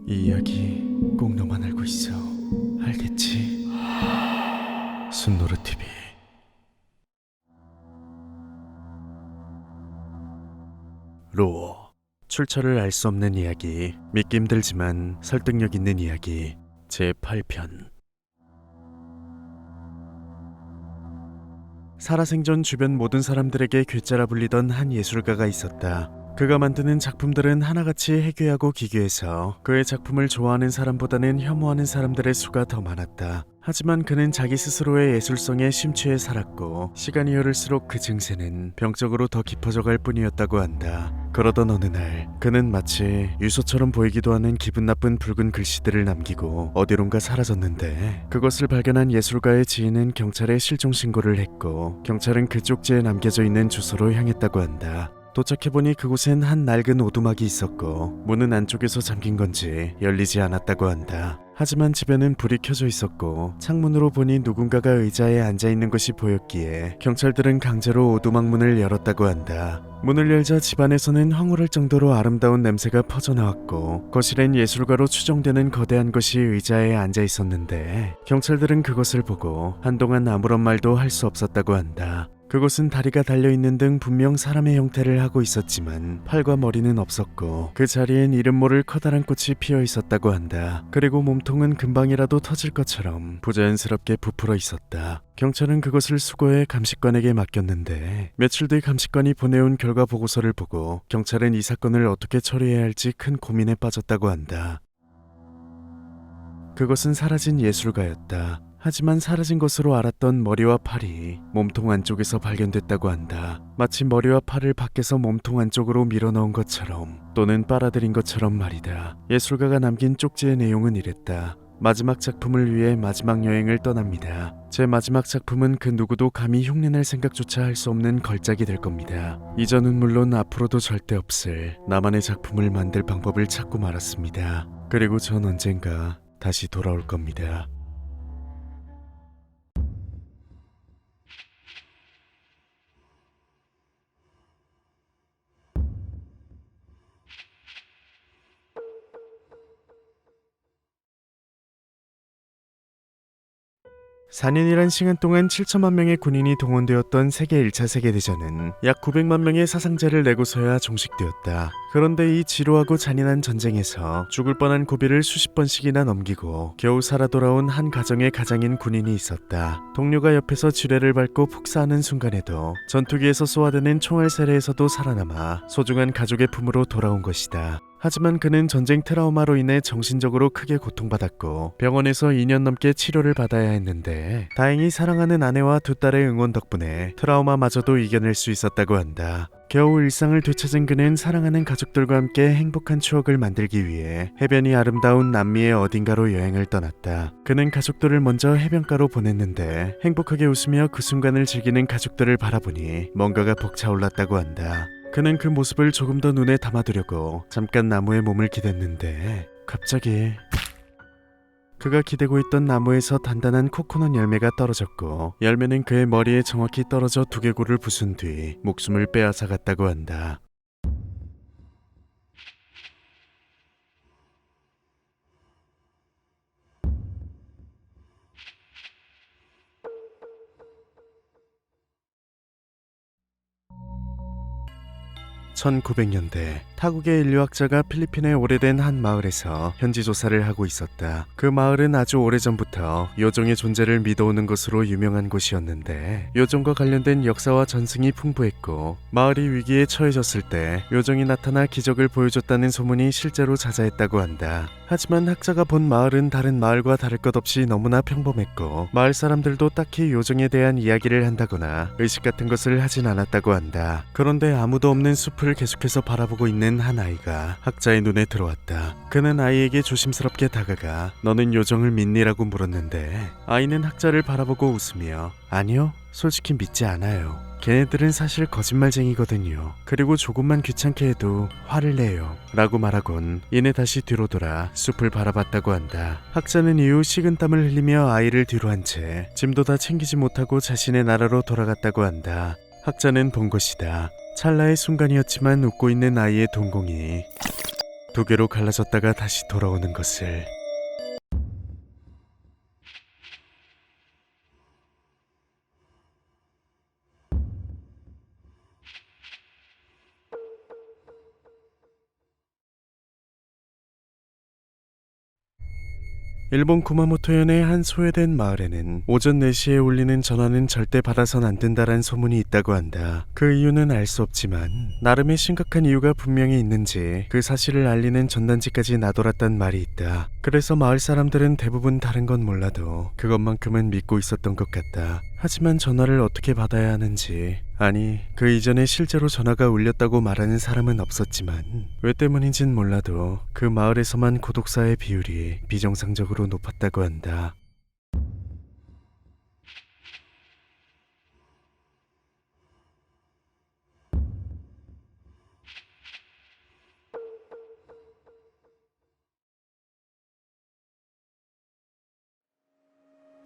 이 이야기 꼭 너만 알고 있어. 알겠지? 순노르TV. 로어. 출처를 알 수 없는 이야기, 믿기 힘들지만 설득력 있는 이야기 제8편. 살아생전 주변 모든 사람들에게 괴짜라 불리던 한 예술가가 있었다. 그가 만드는 작품들은 하나같이 해괴하고 기괴해서 그의 작품을 좋아하는 사람보다는 혐오하는 사람들의 수가 더 많았다. 하지만 그는 자기 스스로의 예술성에 심취해 살았고 시간이 흐를수록 그 증세는 병적으로 더 깊어져 갈 뿐이었다고 한다. 그러던 어느 날 그는 마치 유서처럼 보이기도 하는 기분 나쁜 붉은 글씨들을 남기고 어디론가 사라졌는데, 그것을 발견한 예술가의 지인은 경찰에 실종 신고를 했고 경찰은 그 쪽지에 남겨져 있는 주소로 향했다고 한다. 도착해보니 그곳엔 한 낡은 오두막이 있었고 문은 안쪽에서 잠긴 건지 열리지 않았다고 한다. 하지만 집에는 불이 켜져 있었고 창문으로 보니 누군가가 의자에 앉아있는 것이 보였기에 경찰들은 강제로 오두막 문을 열었다고 한다. 문을 열자 집안에서는 황홀할 정도로 아름다운 냄새가 퍼져나왔고 거실엔 예술가로 추정되는 거대한 것이 의자에 앉아 있었는데 경찰들은 그것을 보고 한동안 아무런 말도 할 수 없었다고 한다. 그곳은 다리가 달려있는 등 분명 사람의 형태를 하고 있었지만 팔과 머리는 없었고 그 자리엔 이름 모를 커다란 꽃이 피어 있었다고 한다. 그리고 몸통은 금방이라도 터질 것처럼 부자연스럽게 부풀어 있었다. 경찰은 그것을 수거해 감식관에게 맡겼는데 며칠 뒤 감식관이 보내온 결과 보고서를 보고 경찰은 이 사건을 어떻게 처리해야 할지 큰 고민에 빠졌다고 한다. 그것은 사라진 예술가였다. 하지만 사라진 것으로 알았던 머리와 팔이 몸통 안쪽에서 발견됐다고 한다. 마치 머리와 팔을 밖에서 몸통 안쪽으로 밀어넣은 것처럼 또는 빨아들인 것처럼 말이다. 예술가가 남긴 쪽지의 내용은 이랬다. 마지막 작품을 위해 마지막 여행을 떠납니다. 제 마지막 작품은 그 누구도 감히 흉내낼 생각조차 할 수 없는 걸작이 될 겁니다. 이전은 물론 앞으로도 절대 없을 나만의 작품을 만들 방법을 찾고 말았습니다. 그리고 전 언젠가 다시 돌아올 겁니다. (4년이란) 시간 동안 7천만 명의 군인이 동원되었던 세계 1차 세계대전은 약 900만 명의 사상자를 내고서야 종식되었다. 그런데 이 지루하고 잔인한 전쟁에서 죽을 뻔한 고비를 수십 번씩이나 넘기고 겨우 살아 돌아온 한 가정의 가장인 군인이 있었다. 동료가 옆에서 지뢰를 밟고 폭사하는 순간에도 전투기에서 쏘아대는 총알 세례에서도 살아남아 소중한 가족의 품으로 돌아온 것이다. 하지만 그는 전쟁 트라우마로 인해 정신적으로 크게 고통받았고 병원에서 2년 넘게 치료를 받아야 했는데 다행히 사랑하는 아내와 두 딸의 응원 덕분에 트라우마마저도 이겨낼 수 있었다고 한다. 겨우 일상을 되찾은 그는 사랑하는 가족들과 함께 행복한 추억을 만들기 위해 해변이 아름다운 남미의 어딘가로 여행을 떠났다. 그는 가족들을 먼저 해변가로 보냈는데 행복하게 웃으며 그 순간을 즐기는 가족들을 바라보니 뭔가가 벅차올랐다고 한다. 그는 그 모습을 조금 더 눈에 담아두려고 잠깐 나무에 몸을 기댔는데 갑자기 그가 기대고 있던 나무에서 단단한 코코넛 열매가 떨어졌고 열매는 그의 머리에 정확히 떨어져 두개골을 부순 뒤 목숨을 빼앗아갔다고 한다. (1900년대) 타국의 인류학자가 필리핀의 오래된 한 마을에서 현지 조사를 하고 있었다. 그 마을은 아주 오래전부터 요정의 존재를 믿어오는 것으로 유명한 곳이었는데 요정과 관련된 역사와 전승이 풍부했고 마을이 위기에 처해졌을 때 요정이 나타나 기적을 보여줬다는 소문이 실제로 자자했다고 한다. 하지만 학자가 본 마을은 다른 마을과 다를 것 없이 너무나 평범했고 마을 사람들도 딱히 요정에 대한 이야기를 한다거나 의식 같은 것을 하진 않았다고 한다. 그런데 아무도 없는 숲을 계속해서 바라보고 있는 한 아이가 학자의 눈에 들어왔다. 그는 아이에게 조심스럽게 다가가 너는 요정을 믿니?라고 물었는데 아이는 학자를 바라보고 웃으며 아니요, 솔직히 믿지 않아요. 걔네들은 사실 거짓말쟁이거든요. 그리고 조금만 귀찮게 해도 화를 내요. 라고 말하곤 이내 다시 뒤로 돌아 숲을 바라봤다고 한다. 학자는 이후 식은땀을 흘리며 아이를 뒤로 한 채 짐도 다 챙기지 못하고 자신의 나라로 돌아갔다고 한다. 학자는 본 것이다. 찰나의 순간이었지만 웃고 있는 아이의 동공이 두 개로 갈라졌다가 다시 돌아오는 것을. 일본 구마모토현의 한 소외된 마을에는 오전 4시에 울리는 전화는 절대 받아선 안 된다란 소문이 있다고 한다. 그 이유는 알 수 없지만 나름의 심각한 이유가 분명히 있는지 그 사실을 알리는 전단지까지 나돌았단 말이 있다. 그래서 마을 사람들은 대부분 다른 건 몰라도 그것만큼은 믿고 있었던 것 같다. 하지만 전화를 어떻게 받아야 하는지, 아니 그 이전에 실제로 전화가 울렸다고 말하는 사람은 없었지만 왜 때문인진 몰라도 그 마을에서만 고독사의 비율이 비정상적으로 높았다고 한다.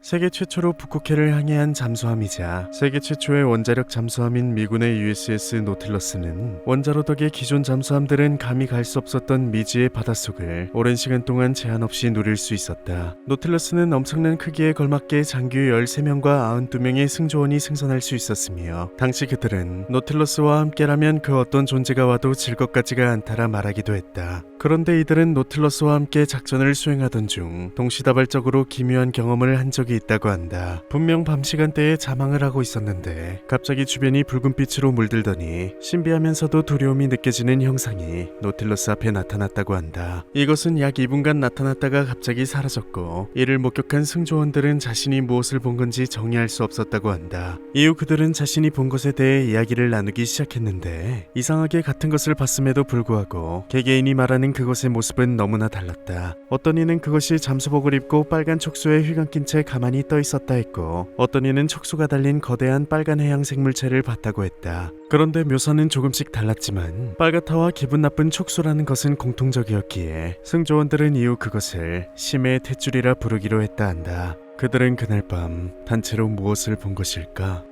세계 최초로 북극해를 항해한 잠수함이자 세계 최초의 원자력 잠수함인 미군의 USS 노틸러스는 원자로 덕에 기존 잠수함들은 감히 갈 수 없었던 미지의 바닷속을 오랜 시간 동안 제한 없이 누릴 수 있었다. 노틸러스는 엄청난 크기에 걸맞게 장교 13명과 92명의 승조원이 승선할 수 있었으며 당시 그들은 노틸러스와 함께라면 그 어떤 존재가 와도 질 것 같지가 않다라 말하기도 했다. 그런데 이들은 노틸러스와 함께 작전을 수행하던 중 동시다발적으로 기묘한 경험을 한 적이 있다고 한다. 분명 밤 시간대에 자망을 하고 있었는데 갑자기 주변이 붉은빛으로 물들더니 신비하면서도 두려움이 느껴지는 형상이 노틸러스 앞에 나타났다고 한다. 이것은 약 2분간 나타났다가 갑자기 사라졌고 이를 목격한 승조원들은 자신이 무엇을 본 건지 정의할 수 없었다고 한다. 이후 그들은 자신이 본 것에 대해 이야기를 나누기 시작했는데 이상하게 같은 것을 봤음에도 불구하고 개개인이 말하는 그것의 모습은 너무나 달랐다. 어떤 이는 그것이 잠수복을 입고 빨간 촉수에 휘감 낀 채 가만히 떠 있었다 했고 어떤 이는 촉수가 달린 거대한 빨간 해양 생물체를 봤다고 했다. 그런데 묘사는 조금씩 달랐지만 빨갛다와 기분 나쁜 촉수라는 것은 공통적이었기에 승조원들은 이후 그것을 심해의 탯줄이라 부르기로 했다 한다. 그들은 그날 밤 단체로 무엇을 본 것일까?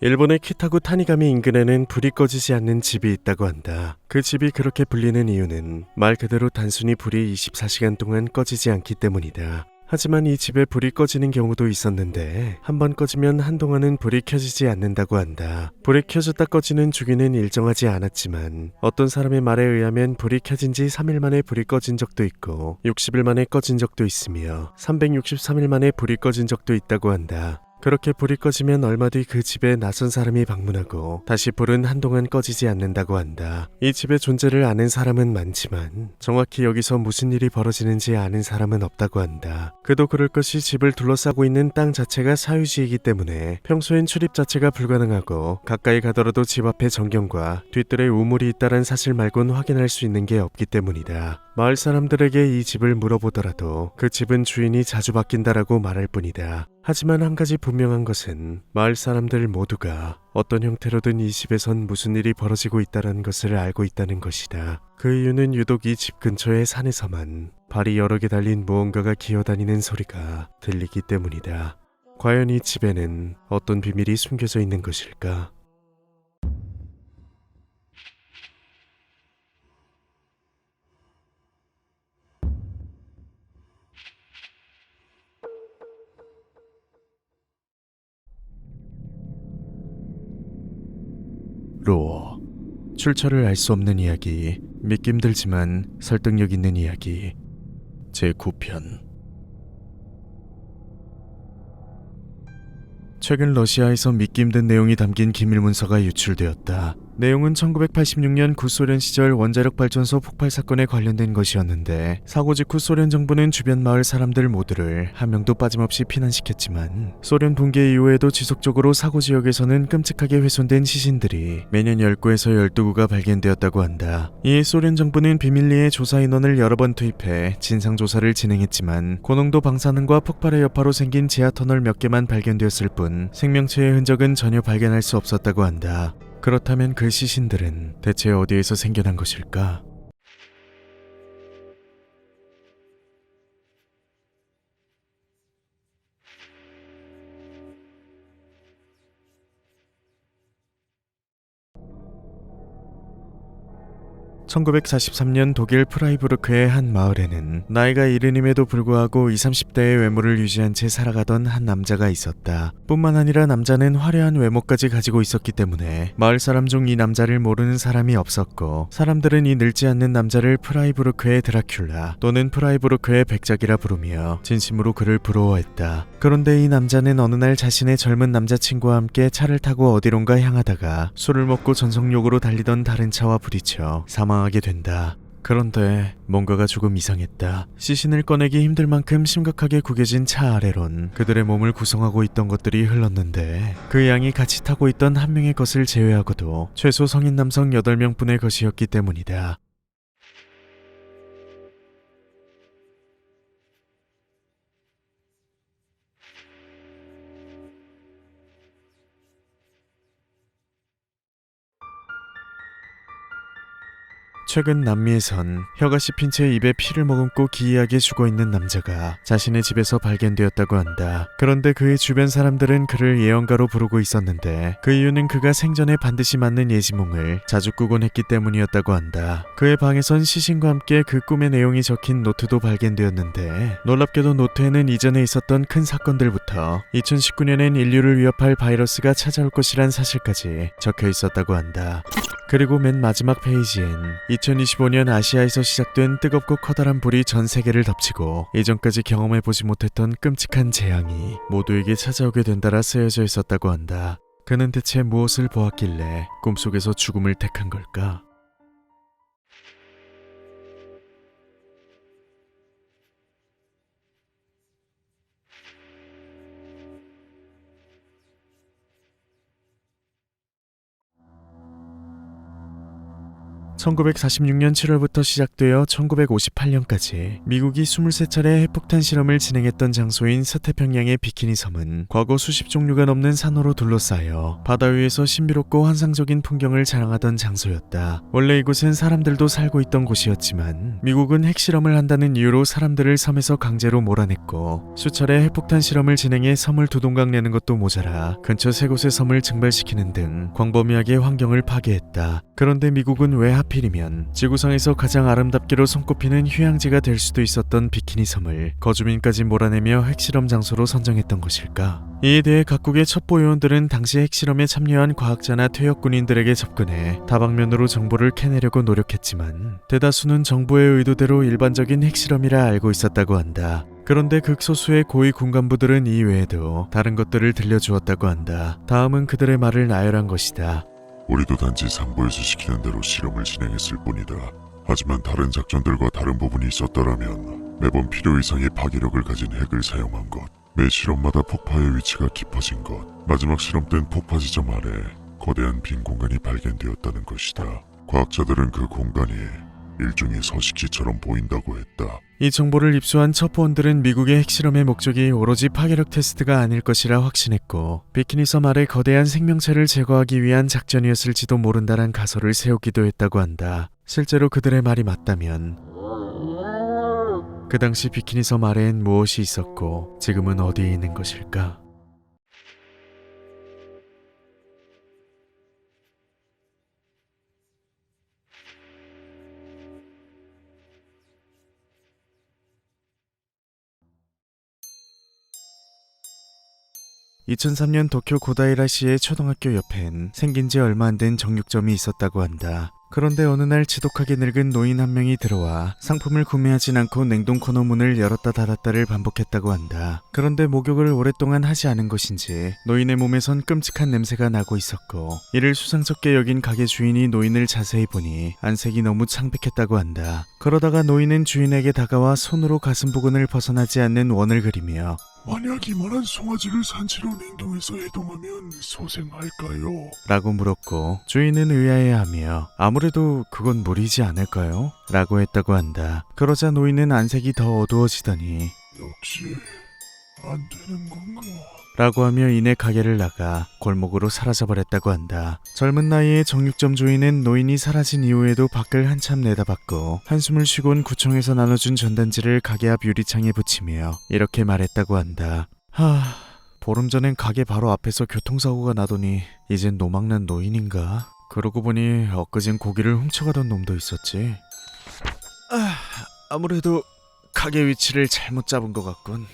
일본의 키타구 타니가미 인근에는 불이 꺼지지 않는 집이 있다고 한다. 그 집이 그렇게 불리는 이유는 말 그대로 단순히 불이 24시간 동안 꺼지지 않기 때문이다. 하지만 이 집에 불이 꺼지는 경우도 있었는데 한번 꺼지면 한동안은 불이 켜지지 않는다고 한다. 불이 켜졌다 꺼지는 주기는 일정하지 않았지만 어떤 사람의 말에 의하면 불이 켜진 지 3일 만에 불이 꺼진 적도 있고 60일 만에 꺼진 적도 있으며 363일 만에 불이 꺼진 적도 있다고 한다. 그렇게 불이 꺼지면 얼마 뒤 그 집에 낯선 사람이 방문하고 다시 불은 한동안 꺼지지 않는다고 한다. 이 집의 존재를 아는 사람은 많지만 정확히 여기서 무슨 일이 벌어지는지 아는 사람은 없다고 한다. 그도 그럴 것이 집을 둘러싸고 있는 땅 자체가 사유지이기 때문에 평소엔 출입 자체가 불가능하고 가까이 가더라도 집 앞에 전경과 뒤뜰에 우물이 있다는 사실 말곤 확인할 수 있는 게 없기 때문이다. 마을 사람들에게 이 집을 물어보더라도 그 집은 주인이 자주 바뀐다라고 말할 뿐이다. 하지만 한 가지 분명한 것은 마을 사람들 모두가 어떤 형태로든 이 집에선 무슨 일이 벌어지고 있다는 것을 알고 있다는 것이다. 그 이유는 유독 이 집 근처의 산에서만 발이 여러 개 달린 무언가가 기어다니는 소리가 들리기 때문이다. 과연 이 집에는 어떤 비밀이 숨겨져 있는 것일까? 로어. 출처를 알 수 없는 이야기, 믿기 힘들지만 설득력 있는 이야기. 제9편. 최근 러시아에서 믿기 힘든 내용이 담긴 기밀문서가 유출되었다. 내용은 1986년 구소련 시절 원자력 발전소 폭발 사건에 관련된 것이었는데 사고 직후 소련 정부는 주변 마을 사람들 모두를 한 명도 빠짐없이 피난시켰지만 소련 붕괴 이후에도 지속적으로 사고 지역에서는 끔찍하게 훼손된 시신들이 매년 10구에서 12구가 발견되었다고 한다. 이에 소련 정부는 비밀리에 조사 인원을 여러 번 투입해 진상조사를 진행했지만 고농도 방사능과 폭발의 여파로 생긴 지하터널 몇 개만 발견되었을 뿐 생명체의 흔적은 전혀 발견할 수 없었다고 한다. 그렇다면 그 시신들은 대체 어디에서 생겨난 것일까? 1943년 독일 프라이부르크의 한 마을에는 나이가 이른임에도 불구하고 20, 30대의 외모를 유지한 채 살아가던 한 남자가 있었다. 뿐만 아니라 남자는 화려한 외모까지 가지고 있었기 때문에 마을 사람 중 이 남자를 모르는 사람이 없었고, 사람들은 이 늙지 않는 남자를 프라이부르크의 드라큘라 또는 프라이부르크의 백작이라 부르며 진심으로 그를 부러워했다. 그런데 이 남자는 어느 날 자신의 젊은 남자친구와 함께 차를 타고 어디론가 향하다가 술을 먹고 전속력으로 달리던 다른 차와 부딪혀 사망하게 된다. 그런데 뭔가가 조금 이상했다. 시신을 꺼내기 힘들 만큼 심각하게 구겨진 차 아래론 그들의 몸을 구성하고 있던 것들이 흘렀는데, 그 양이 같이 타고 있던 한 명의 것을 제외하고도 최소 성인 남성 8명분의 것이었기 때문이다. 최근 남미에선 혀가 씹힌 채 입에 피를 머금고 기이하게 죽어있는 남자가 자신의 집에서 발견되었다고 한다. 그런데 그의 주변 사람들은 그를 예언가로 부르고 있었는데, 그 이유는 그가 생전에 반드시 맞는 예지몽을 자주 꾸곤 했기 때문이었다고 한다. 그의 방에선 시신과 함께 그 꿈의 내용이 적힌 노트도 발견되었는데, 놀랍게도 노트에는 이전에 있었던 큰 사건들부터 2019년엔 인류를 위협할 바이러스가 찾아올 것이란 사실까지 적혀 있었다고 한다. 그리고 맨 마지막 페이지엔 2025년 아시아에서 시작된 뜨겁고 커다란 불이 전 세계를 덮치고 이전까지 경험해보지 못했던 끔찍한 재앙이 모두에게 찾아오게 된다라 쓰여져 있었다고 한다. 그는 대체 무엇을 보았길래 꿈속에서 죽음을 택한 걸까? (1946년 7월부터) 시작되어 1958년까지 미국이 23차례 핵폭탄 실험을 진행했던 장소인 서태평양의 비키니 섬은 과거 수십 종류가 넘는 산호로 둘러싸여 바다 위에서 신비롭고 환상적인 풍경을 자랑하던 장소였다. 원래 이곳은 사람들도 살고 있던 곳이었지만 미국은 핵실험을 한다는 이유로 사람들을 섬에서 강제로 몰아냈고, 수차례 핵폭탄 실험을 진행해 섬을 두동강 내는 것도 모자라 근처 3곳의 섬을 증발시키는 등 광범위하게 환경을 파괴했다. 그런데 미국은 왜 하필이면 지구상에서 가장 아름답기로 손꼽히는 휴양지가 될 수도 있었던 비키니 섬을 거주민까지 몰아내며 핵실험 장소로 선정했던 것일까? 이에 대해 각국의 첩보 요원들은 당시 핵실험에 참여한 과학자나 퇴역 군인들에게 접근해 다방면으로 정보를 캐내려고 노력했지만 대다수는 정부의 의도대로 일반적인 핵실험이라 알고 있었다고 한다. 그런데 극소수의 고위 군간부들은 이 외에도 다른 것들을 들려주었다고 한다. 다음은 그들의 말을 나열한 것이다. 우리도 단지 상부에서 시키는 대로 실험을 진행했을 뿐이다. 하지만 다른 작전들과 다른 부분이 있었더라면 매번 필요 이상의 파괴력을 가진 핵을 사용한 것, 매 실험마다 폭파의 위치가 깊어진 것, 마지막 실험 땐 폭파 지점 아래 거대한 빈 공간이 발견되었다는 것이다. 과학자들은 그 공간이 일종의 서식지처럼 보인다고 했다. 이 정보를 입수한 첩보원들은 미국의 핵실험의 목적이 오로지 파괴력 테스트가 아닐 것이라 확신했고, 비키니 섬 아래 거대한 생명체를 제거하기 위한 작전이었을지도 모른다란 가설을 세우기도 했다고 한다. 실제로 그들의 말이 맞다면 그 당시 비키니 섬 아래엔 무엇이 있었고 지금은 어디에 있는 것일까? (2003년) 도쿄 고다이라시의 초등학교 옆엔 생긴 지 얼마 안 된 정육점이 있었다고 한다. 그런데 어느 날 지독하게 늙은 노인 한 명이 들어와 상품을 구매하진 않고 냉동 코너 문을 열었다 닫았다를 반복했다고 한다. 그런데 목욕을 오랫동안 하지 않은 것인지 노인의 몸에선 끔찍한 냄새가 나고 있었고, 이를 수상쩍게 여긴 가게 주인이 노인을 자세히 보니 안색이 너무 창백했다고 한다. 그러다가 노인은 주인에게 다가와 손으로 가슴 부근을 벗어나지 않는 원을 그리며 만약 이만한 송아지를 산채로 냉동해서 해동하면 소생할까요? 라고 물었고, 주인은 의아해하며 아무래도 그건 무리지 않을까요? 라고 했다고 한다. 그러자 노인은 안색이 더 어두워지더니 역시 안 되는 건가? 라고 하며 이내 가게를 나가 골목으로 사라져버렸다고 한다. 젊은 나이에 정육점 주인은 노인이 사라진 이후에도 밖을 한참 내다봤고 한숨을 쉬곤 구청에서 나눠준 전단지를 가게 앞 유리창에 붙이며 이렇게 말했다고 한다. 보름 전엔 가게 바로 앞에서 교통사고가 나더니 이젠 노망난 노인인가? 그러고 보니 엊그젠 고기를 훔쳐가던 놈도 있었지. 아무래도 가게 위치를 잘못 잡은 것 같군.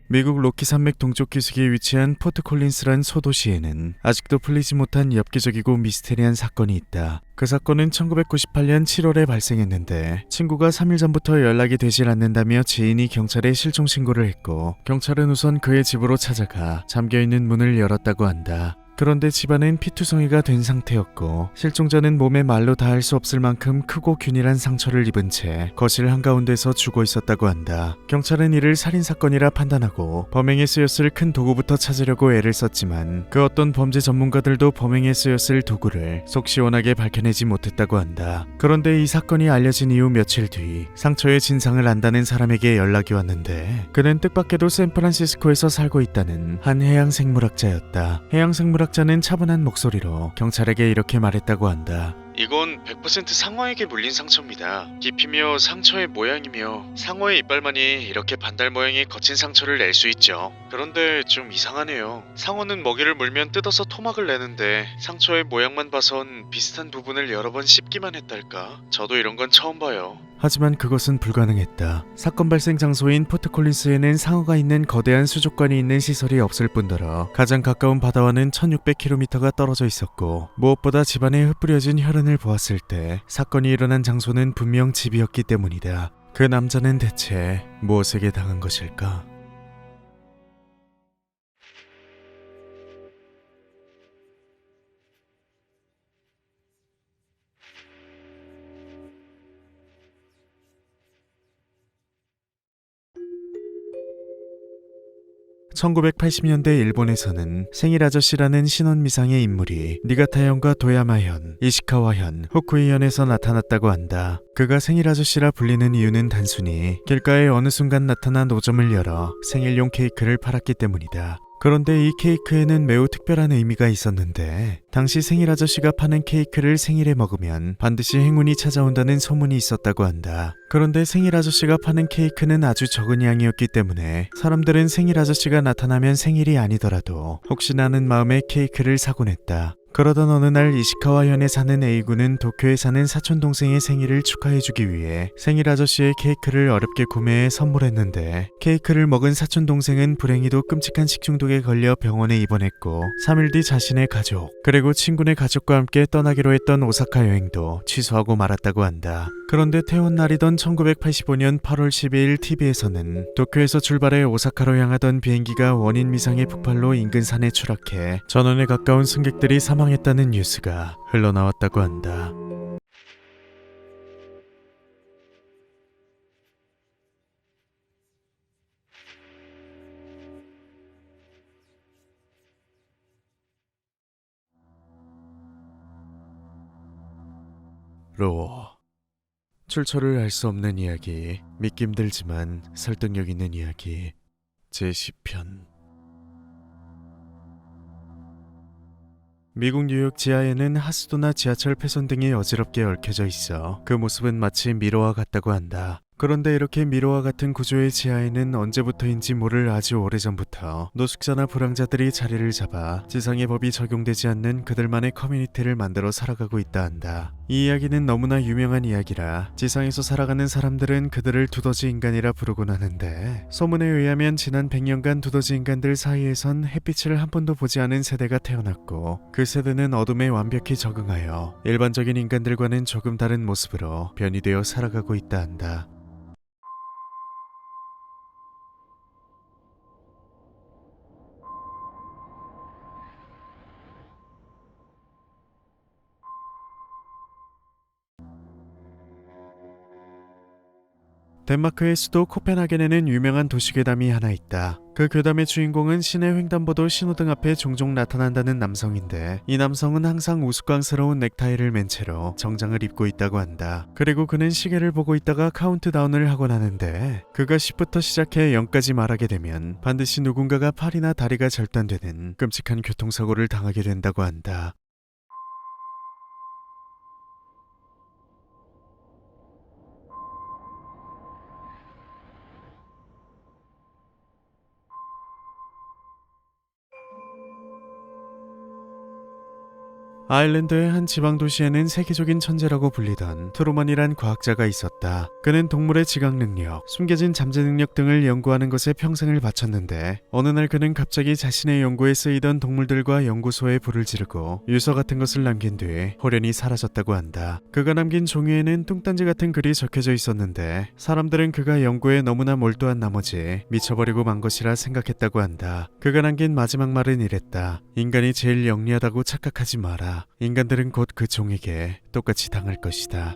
미국 로키 산맥 동쪽 기슭에 위치한 포트 콜린스란 소도시에는 아직도 풀리지 못한 엽기적이고 미스테리한 사건이 있다. 그 사건은 1998년 7월에 발생했는데 친구가 3일 전부터 연락이 되질 않는다며 지인이 경찰에 실종 신고를 했고 경찰은 우선 그의 집으로 찾아가 잠겨있는 문을 열었다고 한다. 그런데 집안은 피투성이가 된 상태였고 실종자는 몸에 말로 닿을 수 없을 만큼 크고 균일한 상처를 입은 채 거실 한가운데서 죽어 있었다고 한다. 경찰은 이를 살인사건이라 판단하고 범행에 쓰였을 큰 도구부터 찾으려고 애를 썼지만 그 어떤 범죄 전문가들도 범행에 쓰였을 도구를 속 시원하게 밝혀내지 못했다고 한다. 그런데 이 사건이 알려진 이후 며칠 뒤 상처의 진상을 안다는 사람에게 연락이 왔는데 그는 뜻밖에도 샌프란시스코에서 살고 있다는 한 해양생물학자였다. 해양생물학자는 차분한 목소리로 경찰에게 이렇게 말했다고 한다. 이건 100% 상어에게 물린 상처입니다. 깊이며 상처의 모양이며 상어의 이빨만이 이렇게 반달 모양의 거친 상처를 낼 수 있죠. 그런데 좀 이상하네요. 상어는 먹이를 물면 뜯어서 토막을 내는데 상처의 모양만 봐선 비슷한 부분을 여러 번 씹기만 했달까? 저도 이런 건 처음 봐요. 하지만 그것은 불가능했다. 사건 발생 장소인 포트 콜린스에는 상어가 있는 거대한 수족관이 있는 시설이 없을 뿐더러 가장 가까운 바다와는 1600km가 떨어져 있었고 무엇보다 집안에 흩뿌려진 혈흔을 보았을 때 사건이 일어난 장소는 분명 집이었기 때문이다. 그 남자는 대체 무엇에게 당한 것일까? (1980년대) 일본에서는 생일 아저씨라는 신원미상의 인물이 니가타현과 도야마현, 이시카와현, 후쿠이현에서 나타났다고 한다. 그가 생일 아저씨라 불리는 이유는 단순히 길가에 어느 순간 나타난 노점을 열어 생일용 케이크를 팔았기 때문이다. 그런데 이 케이크에는 매우 특별한 의미가 있었는데 당시 생일 아저씨가 파는 케이크를 생일에 먹으면 반드시 행운이 찾아온다는 소문이 있었다고 한다. 그런데 생일 아저씨가 파는 케이크는 아주 적은 양이었기 때문에 사람들은 생일 아저씨가 나타나면 생일이 아니더라도 혹시나 하는 마음에 케이크를 사곤 했다. 그러던 어느 날 이시카와현에 사는 A군은 도쿄에 사는 사촌동생의 생일을 축하해주기 위해 생일 아저씨의 케이크를 어렵게 구매해 선물했는데 케이크를 먹은 사촌동생은 불행히도 끔찍한 식중독에 걸려 병원에 입원했고 3일 뒤 자신의 가족 그리고 친구네 가족과 함께 떠나기로 했던 오사카 여행도 취소하고 말았다고 한다. 그런데 퇴원 날이던 1985년 8월 12일 TV에서는 도쿄에서 출발해 오사카로 향하던 비행기가 원인 미상의 폭발로 인근 산에 추락해 전원에 가까운 승객들이 사망했다는 뉴스가 흘러나왔다고 한다. 로어 출처를 알 수 없는 이야기, 믿기 힘들지만 설득력 있는 이야기 제10편. 미국 뉴욕 지하에는 하수도나 지하철 폐선 등이 어지럽게 얽혀져 있어 그 모습은 마치 미로와 같다고 한다. 그런데 이렇게 미로와 같은 구조의 지하에는 언제부터인지 모를 아주 오래전부터 노숙자나 불황자들이 자리를 잡아 지상의 법이 적용되지 않는 그들만의 커뮤니티를 만들어 살아가고 있다 한다. 이 이야기는 너무나 유명한 이야기라 지상에서 살아가는 사람들은 그들을 두더지 인간이라 부르곤 하는데 소문에 의하면 지난 100년간 두더지 인간들 사이에선 햇빛을 한 번도 보지 않은 세대가 태어났고 그 세대는 어둠에 완벽히 적응하여 일반적인 인간들과는 조금 다른 모습으로 변이되어 살아가고 있다 한다. 덴마크의 수도 코펜하겐에는 유명한 도시괴담이 하나 있다. 그 괴담의 주인공은 시내 횡단보도 신호등 앞에 종종 나타난다는 남성인데 이 남성은 항상 우스꽝스러운 넥타이를 맨 채로 정장을 입고 있다고 한다. 그리고 그는 시계를 보고 있다가 카운트다운을 하곤 하는데 그가 10부터 시작해 0까지 말하게 되면 반드시 누군가가 팔이나 다리가 절단되는 끔찍한 교통사고를 당하게 된다고 한다. 아일랜드의 한 지방 도시에는 세계적인 천재라고 불리던 트루먼이란 과학자가 있었다. 그는 동물의 지각 능력, 숨겨진 잠재 능력 등을 연구하는 것에 평생을 바쳤는데 어느 날 그는 갑자기 자신의 연구에 쓰이던 동물들과 연구소에 불을 지르고 유서 같은 것을 남긴 뒤 호련히 사라졌다고 한다. 그가 남긴 종이에는 뚱딴지 같은 글이 적혀져 있었는데 사람들은 그가 연구에 너무나 몰두한 나머지 미쳐버리고 만 것이라 생각했다고 한다. 그가 남긴 마지막 말은 이랬다. 인간이 제일 영리하다고 착각하지 마라. 인간들은 곧 그 종에게 똑같이 당할 것이다.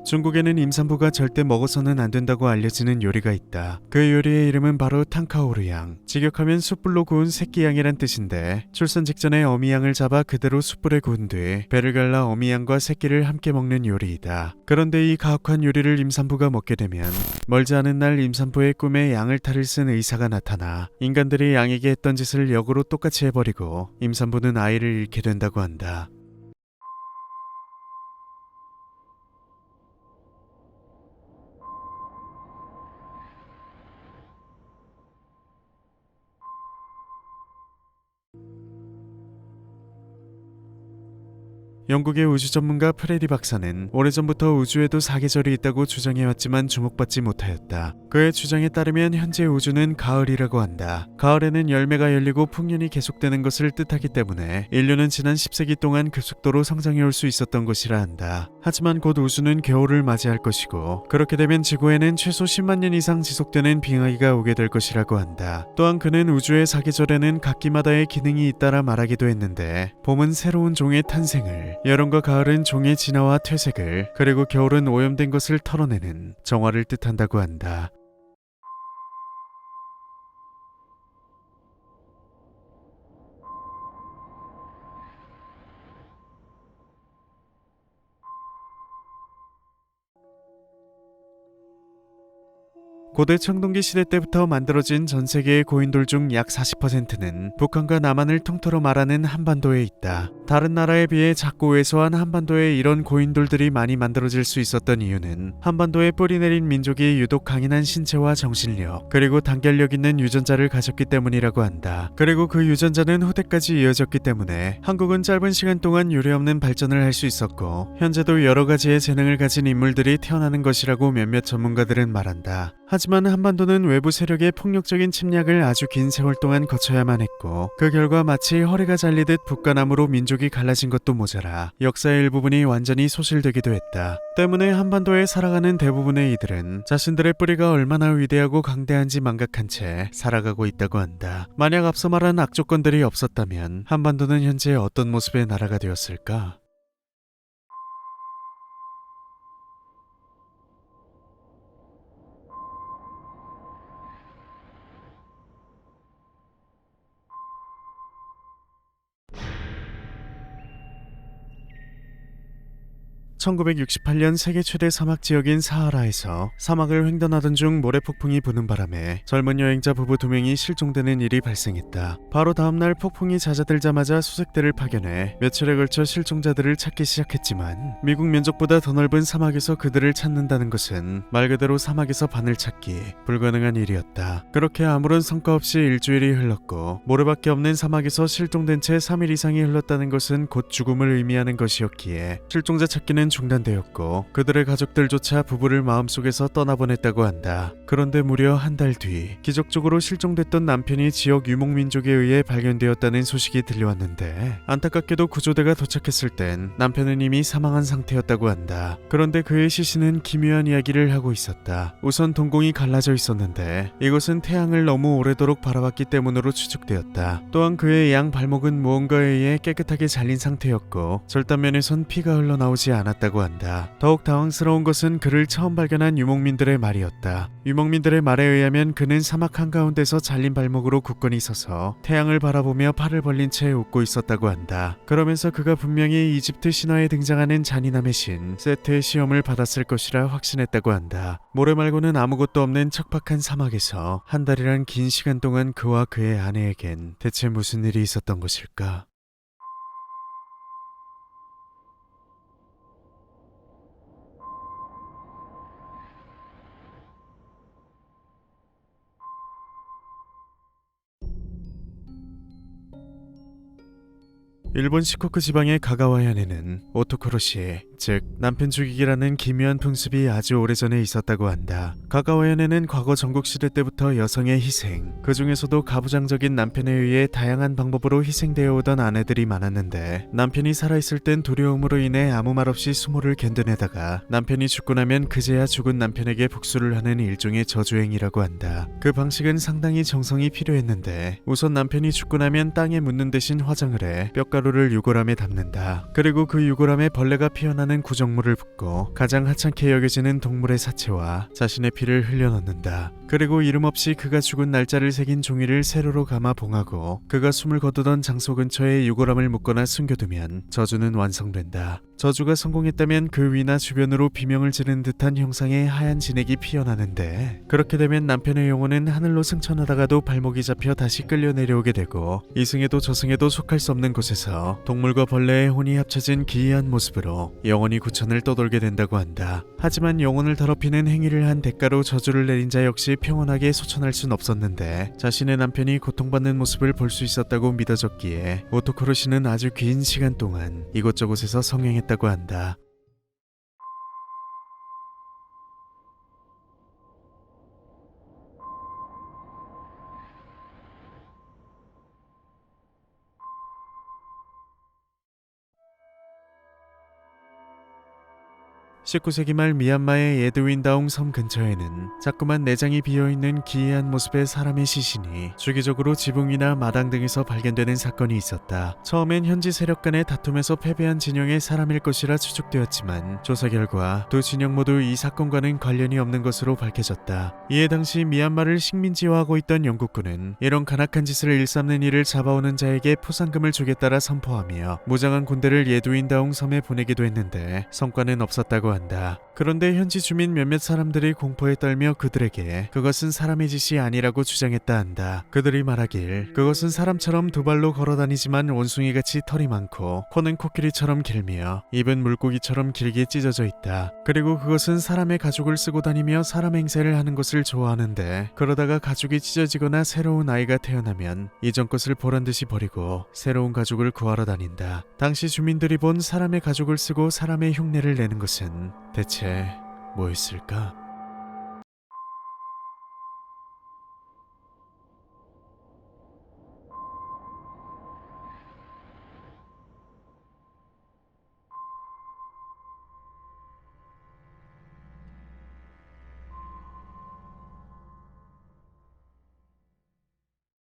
중국에는 임산부가 절대 먹어서는 안 된다고 알려지는 요리가 있다. 그 요리의 이름은 바로 탕카오르양. 직역하면 숯불로 구운 새끼양이란 뜻인데 출산 직전에 어미양을 잡아 그대로 숯불에 구운 뒤 배를 갈라 어미양과 새끼를 함께 먹는 요리이다. 그런데 이 가혹한 요리를 임산부가 먹게 되면 멀지 않은 날 임산부의 꿈에 양을 탈을 쓴 의사가 나타나 인간들이 양에게 했던 짓을 역으로 똑같이 해버리고 임산부는 아이를 잃게 된다고 한다. 영국의 우주 전문가 프레디 박사는 오래전부터 우주에도 사계절이 있다고 주장해왔지만 주목받지 못하였다. 그의 주장에 따르면 현재 우주는 가을이라고 한다. 가을에는 열매가 열리고 풍년이 계속되는 것을 뜻하기 때문에 인류는 지난 10세기 동안 급속도로 성장해올 수 있었던 것이라 한다. 하지만 곧 우주는 겨울을 맞이할 것이고 그렇게 되면 지구에는 최소 10만 년 이상 지속되는 빙하기가 오게 될 것이라고 한다. 또한 그는 우주의 사계절에는 각기마다의 기능이 있다라 말하기도 했는데 봄은 새로운 종의 탄생을, 여름과 가을은 종의 진화와 퇴색을, 그리고 겨울은 오염된 것을 털어내는 정화를 뜻한다고 한다. 고대 청동기 시대 때부터 만들어진 전 세계의 고인돌 중 약 40%는 북한과 남한을 통틀어 말하는 한반도에 있다. 다른 나라에 비해 작고 왜소한 한반도에 이런 고인돌들이 많이 만들어질 수 있었던 이유는 한반도에 뿌리 내린 민족이 유독 강인한 신체와 정신력, 그리고 단결력 있는 유전자를 가졌기 때문이라고 한다. 그리고 그 유전자는 후대까지 이어졌기 때문에 한국은 짧은 시간 동안 유례없는 발전을 할 수 있었고 현재도 여러 가지의 재능을 가진 인물들이 태어나는 것이라고 몇몇 전문가들은 말한다. 하지만 한반도는 외부 세력의 폭력적인 침략을 아주 긴 세월 동안 거쳐야만 했고 그 결과 마치 허리가 잘리듯 북과 남으로 민족이 갈라진 것도 모자라 역사의 일부분이 완전히 소실되기도 했다. 때문에 한반도에 살아가는 대부분의 이들은 자신들의 뿌리가 얼마나 위대하고 강대한지 망각한 채 살아가고 있다고 한다. 만약 앞서 말한 악조건들이 없었다면 한반도는 현재 어떤 모습의 나라가 되었을까? (1968년) 세계 최대 사막 지역인 사하라에서 사막을 횡단하던 중 모래폭풍이 부는 바람에 젊은 여행자 부부 2명이 실종되는 일이 발생했다. 바로 다음날 폭풍이 잦아들자마자 수색대를 파견해 며칠에 걸쳐 실종자들을 찾기 시작했지만 미국 면적보다 더 넓은 사막에서 그들을 찾는다는 것은 말 그대로 사막에서 바늘 찾기 불가능한 일이었다. 그렇게 아무런 성과 없이 일주일이 흘렀고 모래밖에 없는 사막에서 실종된 채 3일 이상이 흘렀다는 것은 곧 죽음을 의미하는 것이었기에 실종자 찾기는 중단되었고 그들의 가족들조차 부부를 마음속에서 떠나보냈다고 한다. 그런데 무려 한 달 뒤 기적적으로 실종됐던 남편이 지역 유목민족에 의해 발견되었다는 소식이 들려왔는데 안타깝게도 구조대가 도착했을 땐 남편은 이미 사망한 상태였다고 한다. 그런데 그의 시신은 기묘한 이야기를 하고 있었다. 우선 동공이 갈라져 있었는데 이것은 태양을 너무 오래도록 바라봤기 때문으로 추측되었다. 또한 그의 양 발목은 무언가에 의해 깨끗하게 잘린 상태였고 절단면에선 피가 흘러나오지 않았다고 한다. 더욱 당황스러운 것은 그를 처음 발견한 유목민들의 말이었다. 유목민들의 말에 의하면 그는 사막 한가운데서 잘린 발목으로 굳건히 서서 태양을 바라보며 팔을 벌린 채 웃고 있었다고 한다. 그러면서 그가 분명히 이집트 신화에 등장하는 잔인함의 신 세트의 시험을 받았을 것이라 확신했다고 한다. 모래 말고는 아무것도 없는 척박한 사막에서 한 달이란 긴 시간 동안 그와 그의 아내에겐 대체 무슨 일이 있었던 것일까? 일본 시코쿠 지방의 가가와현에는 오토코로시, 즉 남편 죽이기라는 기묘한 풍습이 아주 오래전에 있었다고 한다. 가가와현에는 과거 전국시대 때부터 여성의 희생, 그 중에서도 가부장적인 남편에 의해 다양한 방법으로 희생되어 오던 아내들이 많았는데, 남편이 살아있을 땐 두려움으로 인해 아무 말 없이 수모를 견뎌내다가 남편이 죽고 나면 그제야 죽은 남편에게 복수를 하는 일종의 저주행위라고 한다. 그 방식은 상당히 정성이 필요했는데, 우선 남편이 죽고 나면 땅에 묻는 대신 화장을 해 뼈가루를 유골함에 담는다. 그리고 그 유골함에 벌레가 피어나는 구정물을 붓고 가장 하찮게 여겨지는 동물의 사체와 자신의 피를 흘려넣는다. 그리고 이름 없이 그가 죽은 날짜를 새긴 종이를 세로로 감아 봉하고 그가 숨을 거두던 장소 근처에 유골함을 묻거나 숨겨두면 저주는 완성된다. 저주가 성공했다면 그 위나 주변으로 비명을 지르는 듯한 형상의 하얀 진액이 피어나는데, 그렇게 되면 남편의 영혼은 하늘로 승천하다가도 발목이 잡혀 다시 끌려 내려오게 되고, 이승에도 저승에도 속할 수 없는 곳에서 동물과 벌레의 혼이 합쳐진 기이한 모습으로 영원히 구천을 떠돌게 된다고 한다. 하지만 영혼을 더럽히는 행위를 한 대가로 저주를 내린 자 역시 평온하게 소천할 순 없었는데, 자신의 남편이 고통받는 모습을 볼 수 있었다고 믿어졌기에 오토코로 씨는 아주 긴 시간 동안 이곳저곳에서 성행했다고 한다. (19세기) 말 미얀마의 예드윈다옹 섬 근처에는 자꾸만 내장이 비어있는 기이한 모습의 사람의 시신이 주기적으로 지붕 위나 마당 등에서 발견되는 사건이 있었다. 처음엔 현지 세력 간의 다툼에서 패배한 진영의 사람일 것이라 추측되었지만, 조사 결과 두 진영 모두 이 사건과는 관련이 없는 것으로 밝혀졌다. 이에 당시 미얀마를 식민지화하고 있던 영국군은 이런 간악한 짓을 일삼는 이를 잡아오는 자에게 포상금을 주겠다라 선포하며 무장한 군대를 예드윈다옹 섬에 보내기도 했는데 성과는 없었다고 한다. 그런데 현지 주민 몇몇 사람들이 공포에 떨며 그들에게 그것은 사람의 짓이 아니라고 주장했다 한다. 그들이 말하길 그것은 사람처럼 두 발로 걸어다니지만 원숭이같이 털이 많고 코는 코끼리처럼 길며 입은 물고기처럼 길게 찢어져 있다. 그리고 그것은 사람의 가죽을 쓰고 다니며 사람 행세를 하는 것을 좋아하는데, 그러다가 가죽이 찢어지거나 새로운 아이가 태어나면 이전 것을 보란듯이 버리고 새로운 가죽을 구하러 다닌다. 당시 주민들이 본 사람의 가죽을 쓰고 사람의 흉내를 내는 것은 대체 뭐였을까?